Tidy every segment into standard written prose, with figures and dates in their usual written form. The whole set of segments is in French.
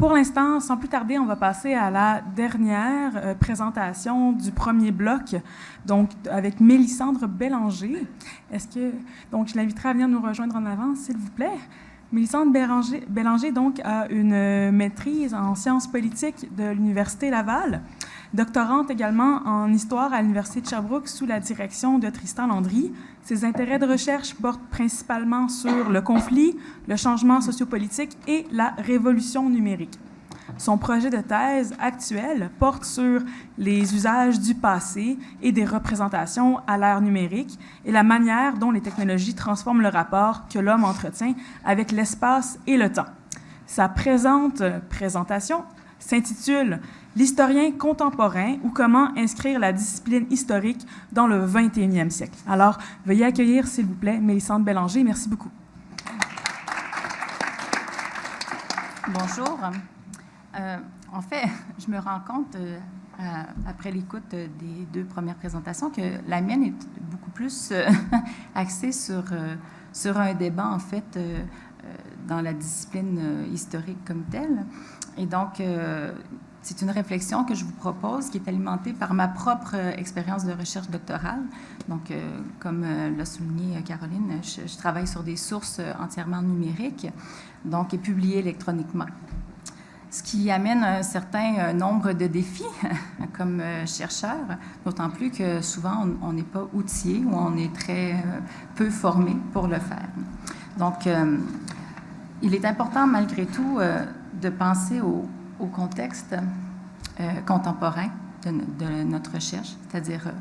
Pour l'instant, sans plus tarder, on va passer à la dernière présentation du premier bloc, donc avec Mélissandre Bélanger. Donc, je l'inviterai à venir nous rejoindre en avant, s'il vous plaît. Mélissandre Bélanger donc, a une maîtrise en sciences politiques de l'Université Laval, doctorante également en histoire à l'Université de Sherbrooke sous la direction de Tristan Landry. Ses intérêts de recherche portent principalement sur le conflit, le changement sociopolitique et la révolution numérique. Son projet de thèse actuel porte sur les usages du passé et des représentations à l'ère numérique et la manière dont les technologies transforment le rapport que l'homme entretient avec l'espace et le temps. Sa présentation s'intitule « L'historien contemporain ou comment inscrire la discipline historique dans le 21e siècle ». Alors, veuillez accueillir, s'il vous plaît, Mélissandre Bélanger. Merci beaucoup. Bonjour. En fait, je me rends compte, après l'écoute des deux premières présentations, que la mienne est beaucoup plus axée sur un débat, en fait, dans la discipline historique comme telle. Et donc, c'est une réflexion que je vous propose qui est alimentée par ma propre expérience de recherche doctorale. Donc, comme l'a souligné Caroline, je travaille sur des sources entièrement numériques, donc et publiées électroniquement. Ce qui amène un certain nombre de défis comme chercheur, d'autant plus que souvent on n'est pas outillé ou on est très peu formé pour le faire. Donc, il est important malgré tout de penser au contexte contemporain de notre recherche, c'est-à-dire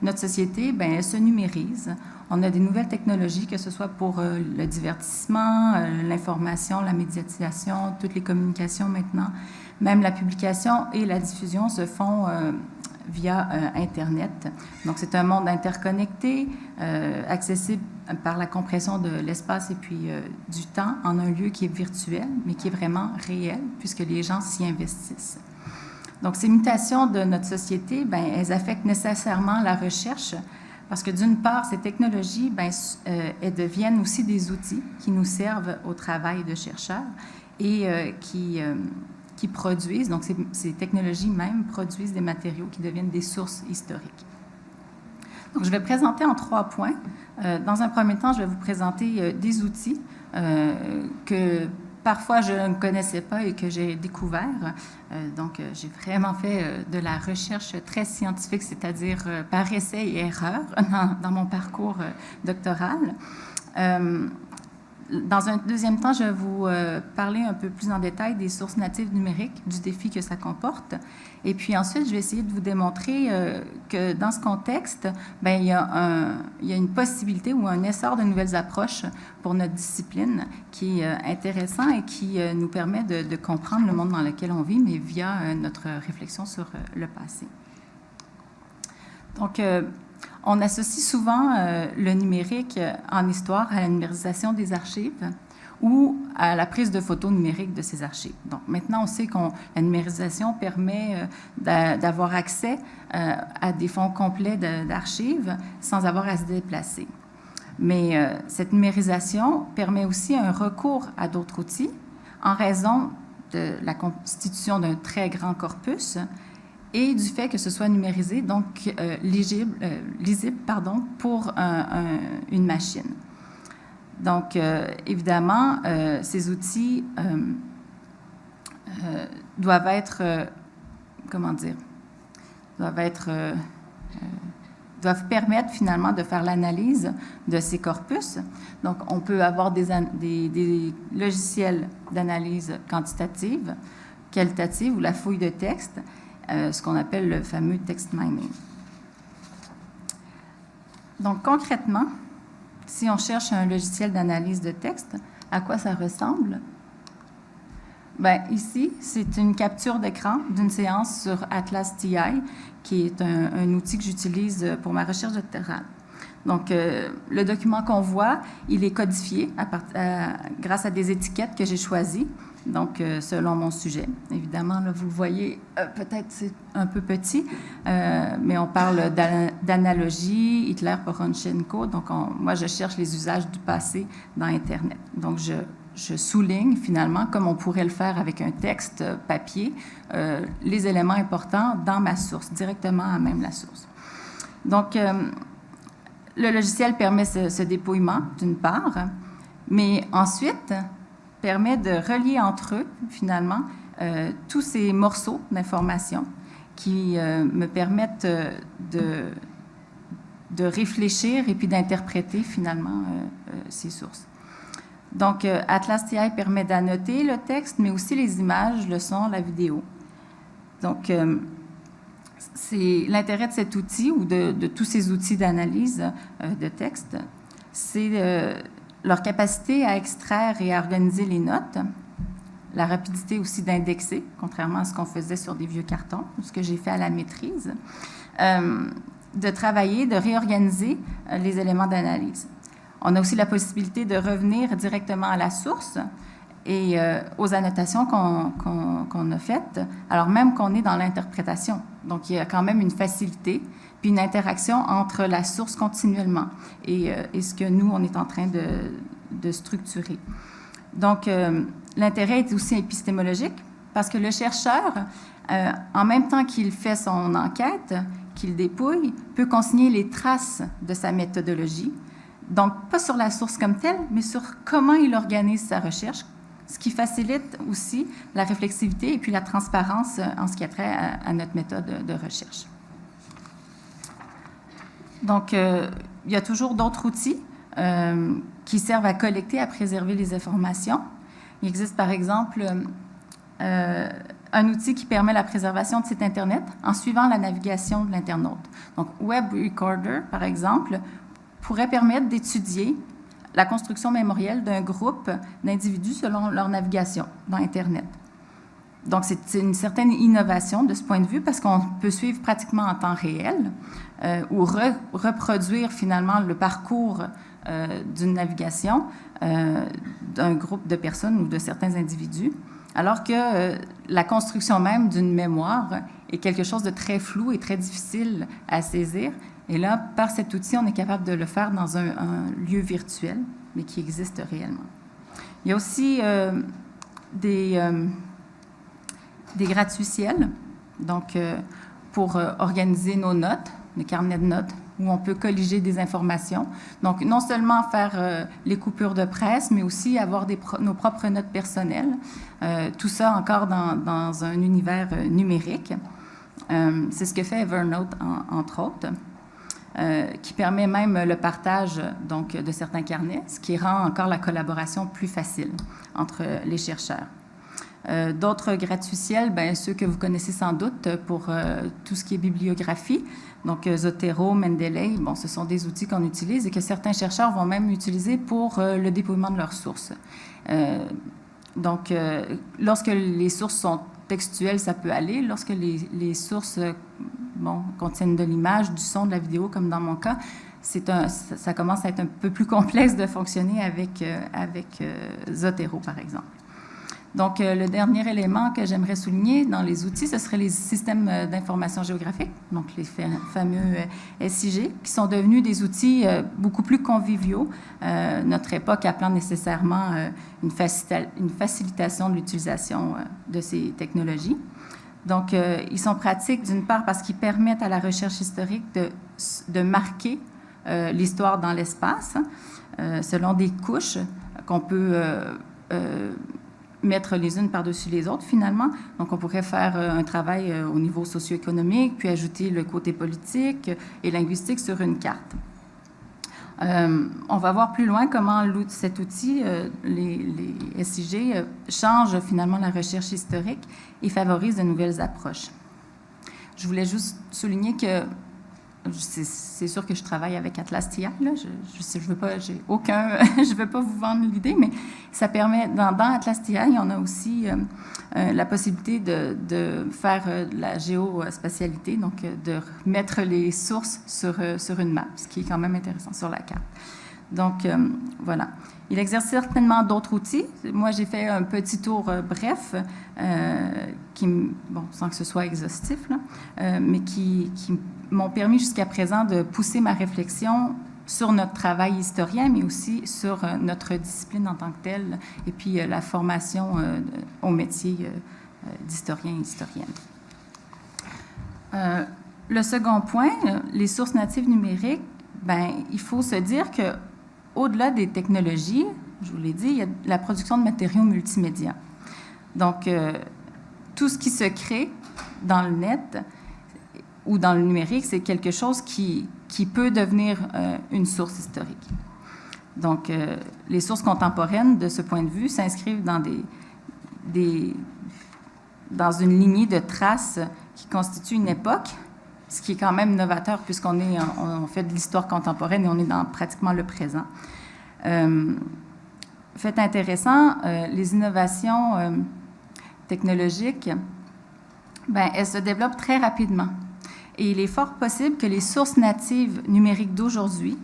notre société, bien, elle se numérise. On a des nouvelles technologies, que ce soit pour le divertissement, l'information, la médiatisation, toutes les communications maintenant, même la publication et la diffusion se font via Internet. Donc, c'est un monde interconnecté, accessible par la compression de l'espace et puis du temps en un lieu qui est virtuel, mais qui est vraiment réel, puisque les gens s'y investissent. Donc, ces mutations de notre société, bien, elles affectent nécessairement la recherche, parce que d'une part, ces technologies, bien, elles deviennent aussi des outils qui nous servent au travail de chercheurs et qui produisent, donc ces technologies même produisent des matériaux qui deviennent des sources historiques. Donc, je vais présenter en 3 points. Dans un premier temps, je vais vous présenter des outils que parfois je ne connaissais pas et que j'ai découvert. Donc, j'ai vraiment fait de la recherche très scientifique, c'est-à-dire par essai et erreur dans mon parcours doctoral. Dans un deuxième temps, je vais vous parler un peu plus en détail des sources natives numériques, du défi que ça comporte. Et puis ensuite, je vais essayer de vous démontrer que dans ce contexte, bien, il y a une possibilité ou un essor de nouvelles approches pour notre discipline qui est intéressant et qui nous permet de comprendre le monde dans lequel on vit, mais via notre réflexion sur le passé. Donc, on associe souvent le numérique en histoire à la numérisation des archives ou à la prise de photos numériques de ces archives. Donc, maintenant, on sait que la numérisation permet d'avoir accès à des fonds complets d'archives sans avoir à se déplacer. Mais cette numérisation permet aussi un recours à d'autres outils en raison de la constitution d'un très grand corpus et du fait que ce soit numérisé, donc lisible pour une machine. Donc, évidemment, ces outils doivent permettre finalement de faire l'analyse de ces corpus. Donc, on peut avoir des logiciels d'analyse quantitative, qualitative ou la fouille de texte, ce qu'on appelle le fameux text mining. Donc, concrètement, si on cherche un logiciel d'analyse de texte, à quoi ça ressemble? Bien, ici, c'est une capture d'écran d'une séance sur Atlas TI, qui est un outil que j'utilise pour ma recherche doctorale. Donc, le document qu'on voit, il est codifié grâce à des étiquettes que j'ai choisies, donc selon mon sujet. Évidemment, là, vous le voyez, peut-être c'est un peu petit, mais on parle d'analogie, Hitler, Poronchenko. Donc, moi, je cherche les usages du passé dans Internet. Donc, je je souligne finalement, comme on pourrait le faire avec un texte papier, les éléments importants dans ma source, directement à même la source. Donc, le logiciel permet ce dépouillement, d'une part, mais ensuite permet de relier entre eux, finalement, tous ces morceaux d'informations qui me permettent de réfléchir et puis d'interpréter, finalement, ces sources. Donc, Atlas TI permet d'annoter le texte, mais aussi les images, le son, la vidéo. Donc, c'est l'intérêt de cet outil ou de tous ces outils d'analyse de texte, c'est leur capacité à extraire et à organiser les notes, la rapidité aussi d'indexer, contrairement à ce qu'on faisait sur des vieux cartons, ou ce que j'ai fait à la maîtrise, de travailler, de réorganiser les éléments d'analyse. On a aussi la possibilité de revenir directement à la source et aux annotations qu'on a faites, alors même qu'on est dans l'interprétation. Donc, il y a quand même une facilité puis une interaction entre la source continuellement et ce que nous, on est en train de structurer. Donc, l'intérêt est aussi épistémologique parce que le chercheur, en même temps qu'il fait son enquête, qu'il dépouille, peut consigner les traces de sa méthodologie. Donc, pas sur la source comme telle, mais sur comment il organise sa recherche, ce qui facilite aussi la réflexivité et puis la transparence en ce qui a trait à notre méthode de recherche. Donc, il y a toujours d'autres outils qui servent à collecter, à préserver les informations. Il existe, par exemple, un outil qui permet la préservation de sites Internet en suivant la navigation de l'internaute. Donc, Web Recorder, par exemple, pourrait permettre d'étudier la construction mémorielle d'un groupe d'individus selon leur navigation dans Internet. Donc, c'est une certaine innovation de ce point de vue parce qu'on peut suivre pratiquement en temps réel ou reproduire finalement le parcours d'une navigation d'un groupe de personnes ou de certains individus, alors que la construction même d'une mémoire est quelque chose de très flou et très difficile à saisir. Et là, par cet outil, on est capable de le faire dans un lieu virtuel, mais qui existe réellement. Il y a aussi des gratuiciels, donc pour organiser nos notes, les carnets de notes, où on peut colliger des informations. Donc, non seulement faire les coupures de presse, mais aussi avoir nos propres notes personnelles. Tout ça encore dans un univers numérique. C'est ce que fait Evernote, entre autres. Qui permet même le partage donc, de certains carnets, ce qui rend encore la collaboration plus facile entre les chercheurs. D'autres gratuiciels, bien, ceux que vous connaissez sans doute pour tout ce qui est bibliographie, donc Zotero, Mendeley, bon, ce sont des outils qu'on utilise et que certains chercheurs vont même utiliser pour le dépouillement de leurs sources. Donc, lorsque les sources sont textuelles, ça peut aller. Lorsque les sources contiennent de l'image, du son, de la vidéo, comme dans mon cas, ça commence à être un peu plus complexe de fonctionner avec Zotero, par exemple. Donc, le dernier élément que j'aimerais souligner dans les outils, ce serait les systèmes d'information géographique, donc les fameux SIG, qui sont devenus des outils beaucoup plus conviviaux, notre époque appelant nécessairement une facilitation de l'utilisation de ces technologies. Donc, ils sont pratiques, d'une part, parce qu'ils permettent à la recherche historique de marquer l'histoire dans l'espace, selon des couches qu'on peut mettre les unes par-dessus les autres, finalement. Donc, on pourrait faire un travail au niveau socio-économique, puis ajouter le côté politique et linguistique sur une carte. On va voir plus loin comment cet outil, les SIG, change finalement la recherche historique et favorise de nouvelles approches. Je voulais juste souligner que c'est sûr que je travaille avec Atlas TI, là. Je veux pas, je veux pas vous vendre l'idée, mais ça permet, dans Atlas TI, on a aussi la possibilité de faire la géospatialité, donc de mettre les sources sur une map, ce qui est quand même intéressant sur la carte. Donc, voilà. Il existe certainement d'autres outils. Moi, j'ai fait un petit tour bref, sans que ce soit exhaustif, là, mais qui m'ont permis jusqu'à présent de pousser ma réflexion sur notre travail historien, mais aussi sur notre discipline en tant que telle, et puis la formation au métier d'historien et historienne. Le second point, les sources natives numériques, ben, il faut se dire qu'au-delà des technologies, je vous l'ai dit, il y a la production de matériaux multimédia. Donc, tout ce qui se crée dans le net ou dans le numérique, c'est quelque chose qui peut devenir une source historique. Donc, les sources contemporaines, de ce point de vue, s'inscrivent dans dans une lignée de traces qui constitue une époque, ce qui est quand même novateur puisqu'on fait de l'histoire contemporaine et on est dans pratiquement le présent. Fait intéressant, les innovations technologiques, ben, elles se développent très rapidement. Et il est fort possible que les sources natives numériques d'aujourd'hui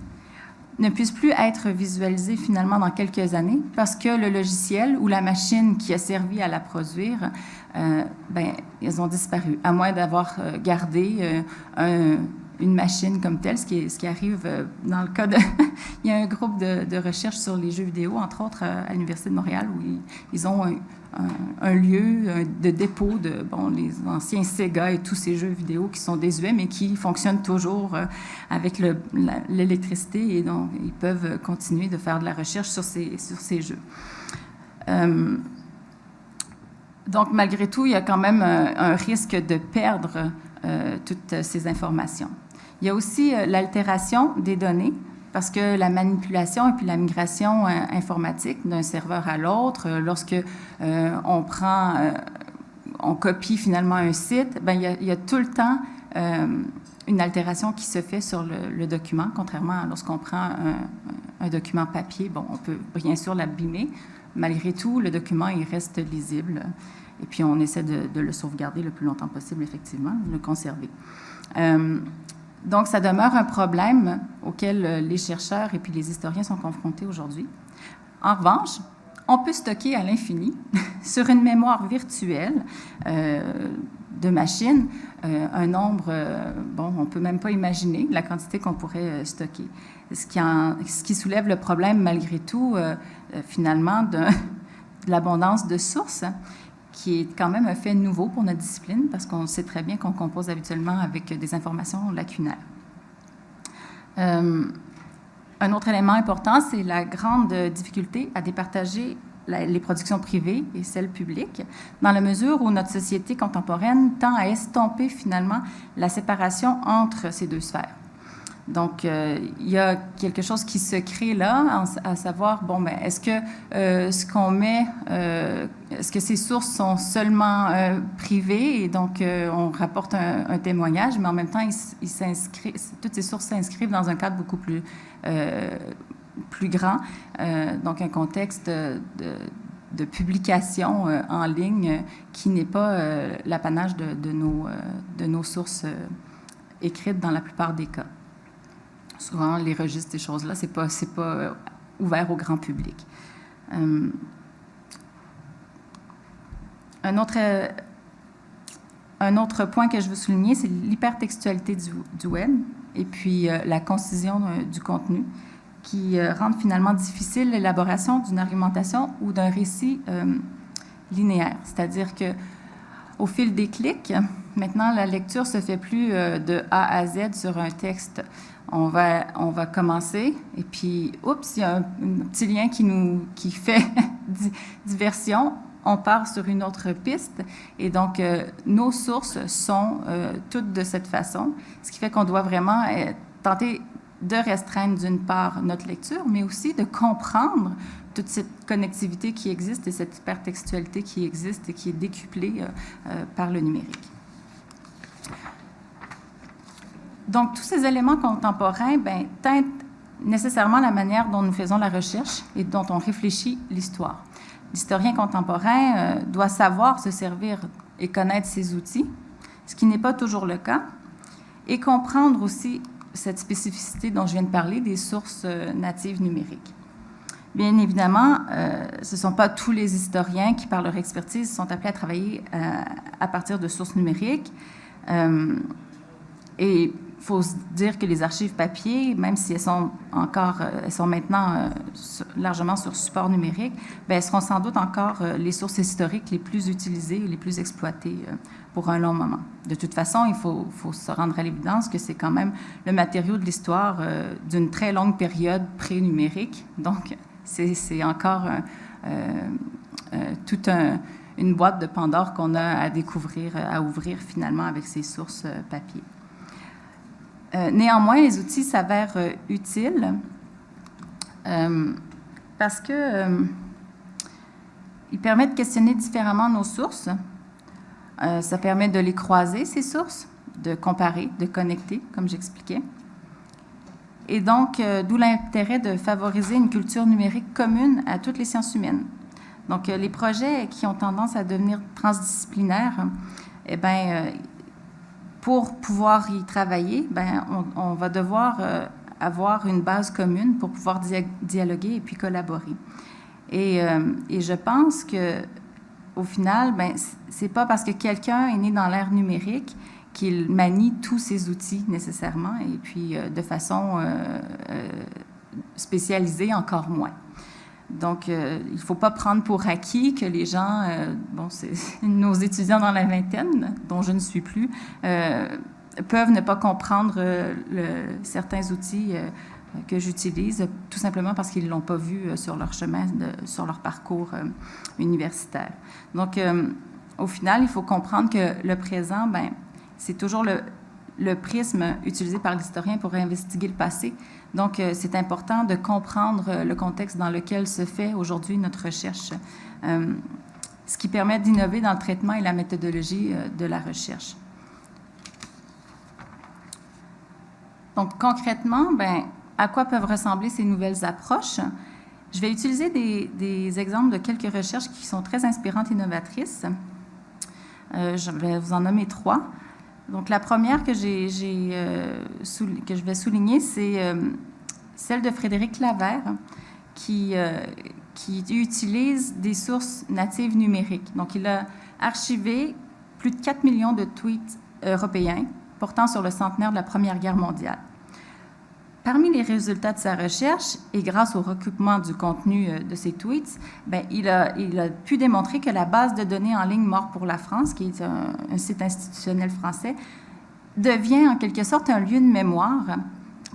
ne puissent plus être visualisées finalement dans quelques années parce que le logiciel ou la machine qui a servi à la produire, ben, ils ont disparu, à moins d'avoir gardé une machine comme telle, ce qui arrive dans le cas de... Il y a un groupe de recherche sur les jeux vidéo, entre autres à l'Université de Montréal, où ils ont un lieu de dépôt de les anciens Sega et tous ces jeux vidéo qui sont désuets, mais qui fonctionnent toujours avec l'électricité, et donc ils peuvent continuer de faire de la recherche sur ces jeux. Donc, malgré tout, il y a quand même un risque de perdre toutes ces informations. Il y a aussi l'altération des données, parce que la manipulation et puis la migration informatique d'un serveur à l'autre, lorsque on copie finalement un site, ben, il y a tout le temps une altération qui se fait sur le document, contrairement à lorsqu'on prend un document papier. Bon, on peut bien sûr l'abîmer. Malgré tout, le document, il reste lisible. Et puis, on essaie de le sauvegarder le plus longtemps possible, effectivement, de le conserver. Donc, ça demeure un problème auquel les chercheurs et puis les historiens sont confrontés aujourd'hui. En revanche, on peut stocker à l'infini sur une mémoire virtuelle de machines un nombre, on ne peut même pas imaginer la quantité qu'on pourrait stocker. Ce qui soulève le problème, malgré tout, finalement, de l'abondance de sources, qui est quand même un fait nouveau pour notre discipline, parce qu'on sait très bien qu'on compose habituellement avec des informations lacunaires. Un autre élément important, c'est la grande difficulté à départager les productions privées et celles publiques, dans la mesure où notre société contemporaine tend à estomper finalement la séparation entre ces deux sphères. Donc, il y a quelque chose qui se crée là, à savoir, est-ce que ce qu'on met, est-ce que ces sources sont seulement privées et donc on rapporte un témoignage, mais en même temps, toutes ces sources s'inscrivent dans un cadre beaucoup plus grand, donc un contexte de publication en ligne qui n'est pas l'apanage de nos sources écrites dans la plupart des cas. Souvent, les registres, ces choses-là, c'est pas ouvert au grand public. Un autre point que je veux souligner, c'est l'hypertextualité du web et puis la concision du contenu qui rendent finalement difficile l'élaboration d'une argumentation ou d'un récit linéaire. C'est-à-dire que au fil des clics, maintenant, la lecture se fait plus de A à Z sur un texte. On va commencer, et puis, oups, il y a un petit lien qui fait diversion. On part sur une autre piste, et donc, nos sources sont toutes de cette façon, ce qui fait qu'on doit vraiment tenter de restreindre d'une part notre lecture, mais aussi de comprendre toute cette connectivité qui existe et cette hypertextualité qui existe et qui est décuplée par le numérique. Donc, tous ces éléments contemporains teintent nécessairement la manière dont nous faisons la recherche et dont on réfléchit l'histoire. L'historien contemporain doit savoir se servir et connaître ses outils, ce qui n'est pas toujours le cas, et comprendre aussi cette spécificité dont je viens de parler des sources natives numériques. Bien évidemment, ce ne sont pas tous les historiens qui, par leur expertise, sont appelés à travailler à partir de sources numériques. Et faut se dire que les archives papier, même si elles sont maintenant largement sur support numérique, bien, elles seront sans doute encore les sources historiques les plus utilisées et les plus exploitées pour un long moment. De toute façon, il faut se rendre à l'évidence que c'est quand même le matériau de l'histoire d'une très longue période pré-numérique. Donc, c'est encore toute une boîte de Pandore qu'on a à découvrir, à ouvrir finalement avec ces sources papier. Néanmoins, les outils s'avèrent utiles parce que ils permettent de questionner différemment nos sources. Ça permet de les croiser, ces sources, de comparer, de connecter, comme j'expliquais. Et donc, d'où l'intérêt de favoriser une culture numérique commune à toutes les sciences humaines. Donc, les projets qui ont tendance à devenir transdisciplinaires, eh bien, pour pouvoir y travailler, ben, on va devoir avoir une base commune pour pouvoir dialoguer et puis collaborer. Et je pense que au final, ben, c'est pas parce que quelqu'un est né dans l'ère numérique qu'il manie tous ces outils nécessairement, et puis de façon spécialisée encore moins. Donc, il ne faut pas prendre pour acquis que les gens, nos étudiants dans la vingtaine, dont je ne suis plus, peuvent ne pas comprendre certains outils que j'utilise, tout simplement parce qu'ils ne l'ont pas vu sur leur chemin, sur leur parcours universitaire. Donc, au final, il faut comprendre que le présent, ben, c'est toujours le prisme utilisé par l'historien pour investiguer le passé. Donc, c'est important de comprendre le contexte dans lequel se fait aujourd'hui notre recherche, ce qui permet d'innover dans le traitement et la méthodologie de la recherche. Donc, concrètement, ben, à quoi peuvent ressembler ces nouvelles approches? Je vais utiliser des exemples de quelques recherches qui sont très inspirantes et novatrices. Je vais vous en nommer 3. Donc, la première que je vais souligner, c'est celle de Frédéric Lavert, qui utilise des sources natives numériques. Donc, il a archivé plus de 4 millions de tweets européens portant sur le centenaire de la Première Guerre mondiale. Parmi les résultats de sa recherche, et grâce au recoupement du contenu de ces tweets, bien, il a pu démontrer que la base de données en ligne Mort pour la France, qui est un site institutionnel français, devient en quelque sorte un lieu de mémoire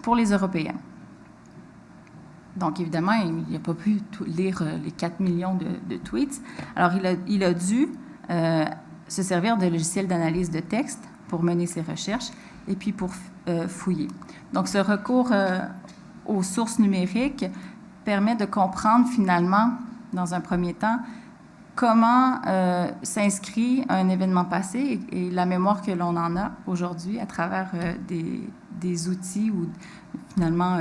pour les Européens. Donc, évidemment, il n'a pas pu lire les 4 millions de tweets. Alors, il a dû se servir de logiciels d'analyse de texte pour mener ses recherches et puis pour fouiller. Donc, ce recours aux sources numériques permet de comprendre finalement, dans un premier temps, comment s'inscrit un événement passé et la mémoire que l'on en a aujourd'hui à travers des outils ou finalement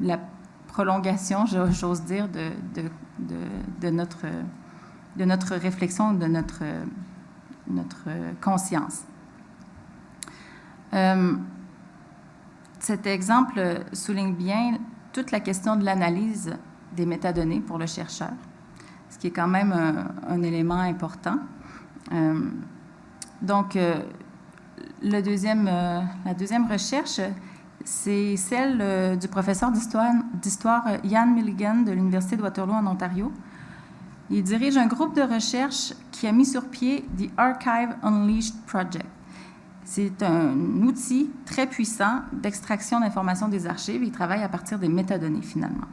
la prolongation, j'ose dire, de notre réflexion, de notre conscience. Cet exemple souligne bien toute la question de l'analyse des métadonnées pour le chercheur, ce qui est quand même un élément important. Donc, la deuxième recherche, c'est celle du professeur d'histoire Ian Milligan de l'Université de Waterloo en Ontario. Il dirige un groupe de recherche qui a mis sur pied The Archive Unleashed Project. C'est un outil très puissant d'extraction d'informations des archives. Ils travaillent à partir des métadonnées, finalement.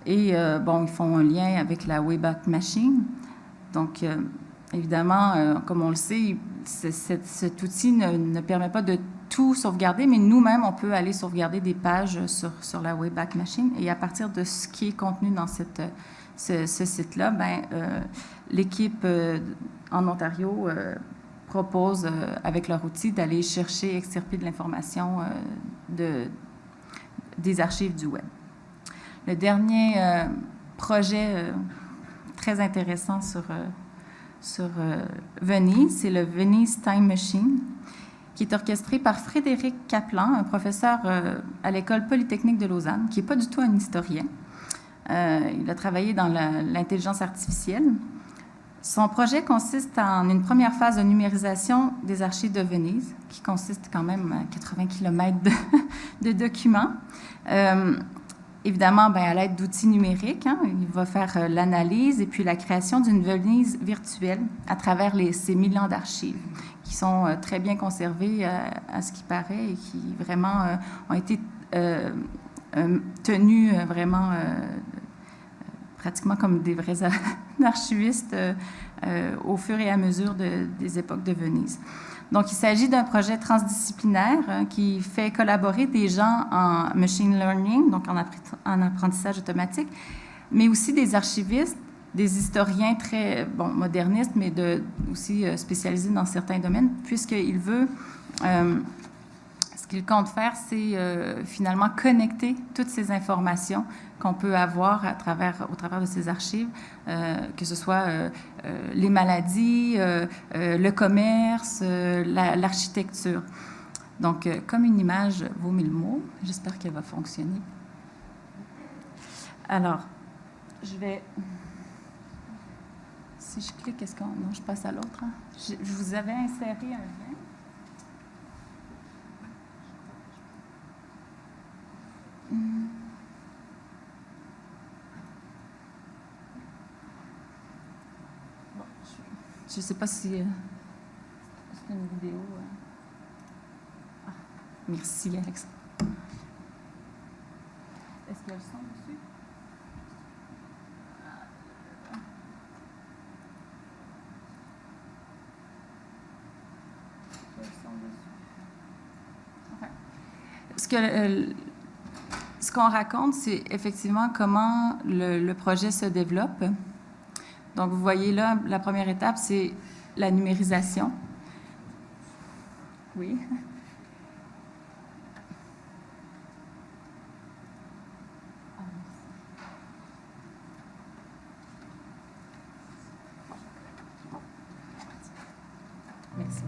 Et, ils font un lien avec la Wayback Machine. Donc, évidemment, comme on le sait, cet outil ne permet pas de tout sauvegarder, mais nous-mêmes, on peut aller sauvegarder des pages sur la Wayback Machine. Et à partir de ce qui est contenu dans ce site-là, l'équipe en Ontario propose, avec leur outil, d'aller chercher, extirper de l'information des archives du web. Le dernier projet très intéressant sur Venise, c'est le Venice Time Machine, qui est orchestré par Frédéric Kaplan, un professeur à l'École polytechnique de Lausanne, qui n'est pas du tout un historien. Il a travaillé dans l'intelligence artificielle. Son projet consiste en une première phase de numérisation des archives de Venise, qui consiste quand même à 80 km de documents. Évidemment, à l'aide d'outils numériques, il va faire l'analyse et puis la création d'une Venise virtuelle à travers ces 1000 ans d'archives, qui sont très bien conservées à ce qui paraît et qui vraiment ont été tenues vraiment pratiquement comme des vrais archivistes au fur et à mesure des époques de Venise. Donc, il s'agit d'un projet transdisciplinaire qui fait collaborer des gens en machine learning, donc en apprentissage automatique, mais aussi des archivistes, des historiens très modernistes, mais aussi spécialisés dans certains domaines, puisqu'il veut... ce qu'il compte faire, c'est finalement connecter toutes ces informations qu'on peut avoir au travers de ces archives, que ce soit les maladies, le commerce, l'architecture. Donc, comme une image vaut 1000 mots, j'espère qu'elle va fonctionner. Alors, je vais... Si je clique, est-ce qu'on... Non, je passe à l'autre. Je vous avais inséré un lien. Bon, je ne sais pas si c'est une vidéo. Ah, merci, Alex. Est-ce qu'il y a le son dessus? Ce qu'on raconte, c'est effectivement comment le projet se développe. Donc, vous voyez là, la première étape, c'est la numérisation. Oui. Merci.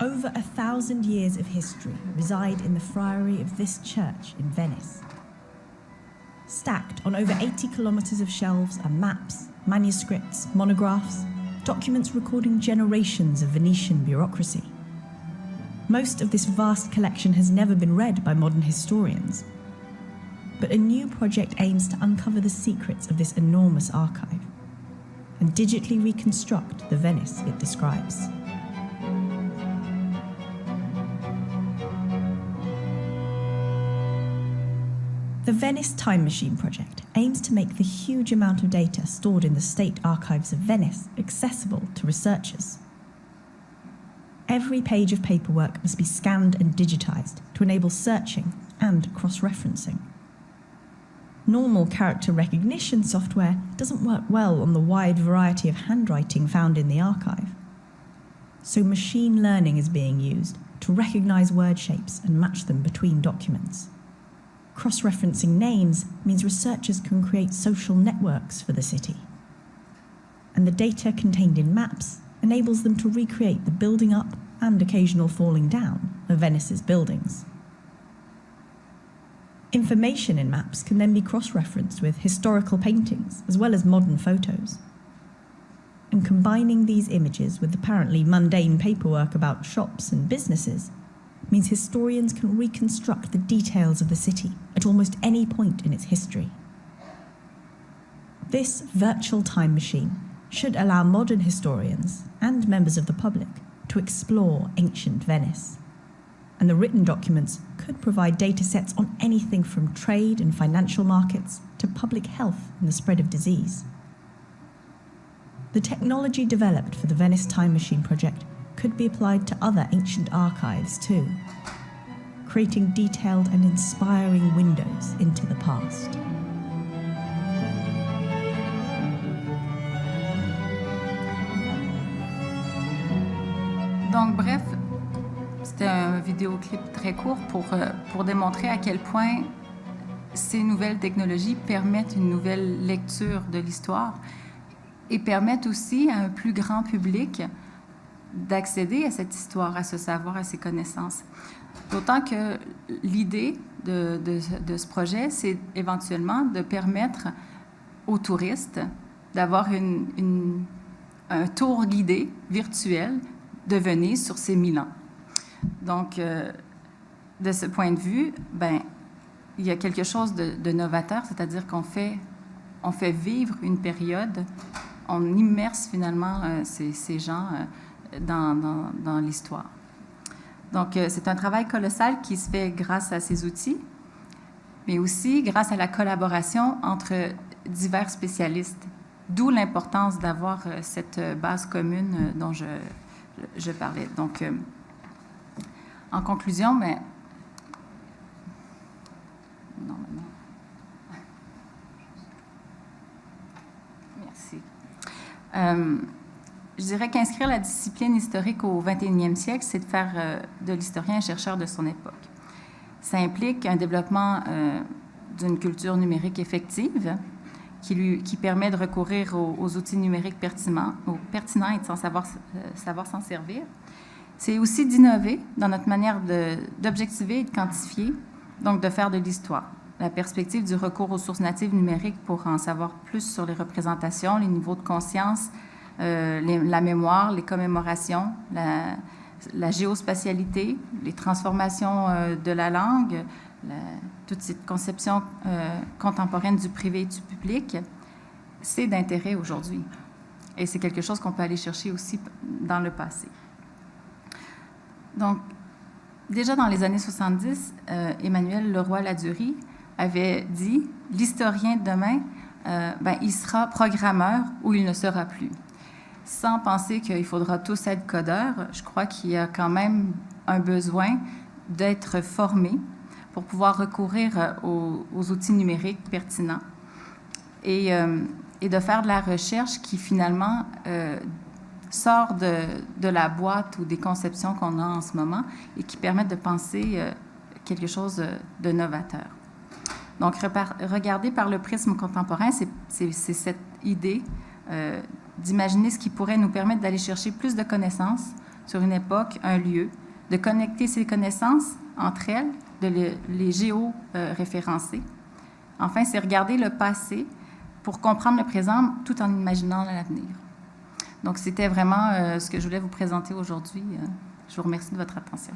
Over 1,000 years of history reside in the friary of this church in Venice. Stacked on over 80 kilometres of shelves are maps, manuscripts, monographs, documents recording generations of Venetian bureaucracy. Most of this vast collection has never been read by modern historians. But a new project aims to uncover the secrets of this enormous archive and digitally reconstruct the Venice it describes. The Venice Time Machine project aims to make the huge amount of data stored in the State Archives of Venice accessible to researchers. Every page of paperwork must be scanned and digitized to enable searching and cross-referencing. Normal character recognition software doesn't work well on the wide variety of handwriting found in the archive. So machine learning is being used to recognize word shapes and match them between documents. Cross-referencing names means researchers can create social networks for the city. And the data contained in maps enables them to recreate the building up and occasional falling down of Venice's buildings. Information in maps can then be cross-referenced with historical paintings as well as modern photos. And combining these images with apparently mundane paperwork about shops and businesses means historians can reconstruct the details of the city at almost any point in its history. This virtual time machine should allow modern historians and members of the public to explore ancient Venice. And the written documents could provide data sets on anything from trade and financial markets to public health and the spread of disease. The technology developed for the Venice Time Machine project could be applied to other ancient archives too, creating detailed and inspiring windows into the past. Donc, bref, c'était un vidéoclip très court pour démontrer à quel point ces nouvelles technologies permettent une nouvelle lecture de l'histoire et permettent aussi à un plus grand public d'accéder à cette histoire, à ce savoir, à ces connaissances. D'autant que l'idée de ce projet, c'est éventuellement de permettre aux touristes d'avoir un tour guidé virtuel de Venise sur ces 1000 ans. Donc, de ce point de vue, ben, il y a quelque chose de novateur, c'est-à-dire qu'on fait vivre une période, on immerse finalement ces gens dans l'histoire. Donc, c'est un travail colossal qui se fait grâce à ces outils, mais aussi grâce à la collaboration entre divers spécialistes, d'où l'importance d'avoir cette base commune dont je parlais. Donc, en conclusion, mais... Non, maintenant. Merci. Je dirais qu'inscrire la discipline historique au 21e siècle, c'est de faire de l'historien un chercheur de son époque. Ça implique un développement d'une culture numérique effective qui permet de recourir aux outils numériques pertinents et de savoir s'en servir. C'est aussi d'innover dans notre manière d'objectiver et de quantifier, donc de faire de l'histoire. La perspective du recours aux sources natives numériques pour en savoir plus sur les représentations, les niveaux de conscience, la mémoire, les commémorations, la géospatialité, les transformations de la langue, toute cette conception contemporaine du privé et du public, c'est d'intérêt aujourd'hui. Et c'est quelque chose qu'on peut aller chercher aussi dans le passé. Donc, déjà dans les années 70, Emmanuel Leroy-Ladurie avait dit « L'historien de demain, il sera programmeur ou il ne sera plus ». Sans penser qu'il faudra tous être codeurs, je crois qu'il y a quand même un besoin d'être formé pour pouvoir recourir aux outils numériques pertinents et de faire de la recherche qui finalement sort de la boîte ou des conceptions qu'on a en ce moment et qui permettent de penser quelque chose de novateur. Donc, regarder par le prisme contemporain, c'est cette idée d'imaginer ce qui pourrait nous permettre d'aller chercher plus de connaissances sur une époque, un lieu, de connecter ces connaissances entre elles, de les géo-référencer. Enfin, c'est regarder le passé pour comprendre le présent tout en imaginant l'avenir. Donc, c'était vraiment ce que je voulais vous présenter aujourd'hui. Je vous remercie de votre attention.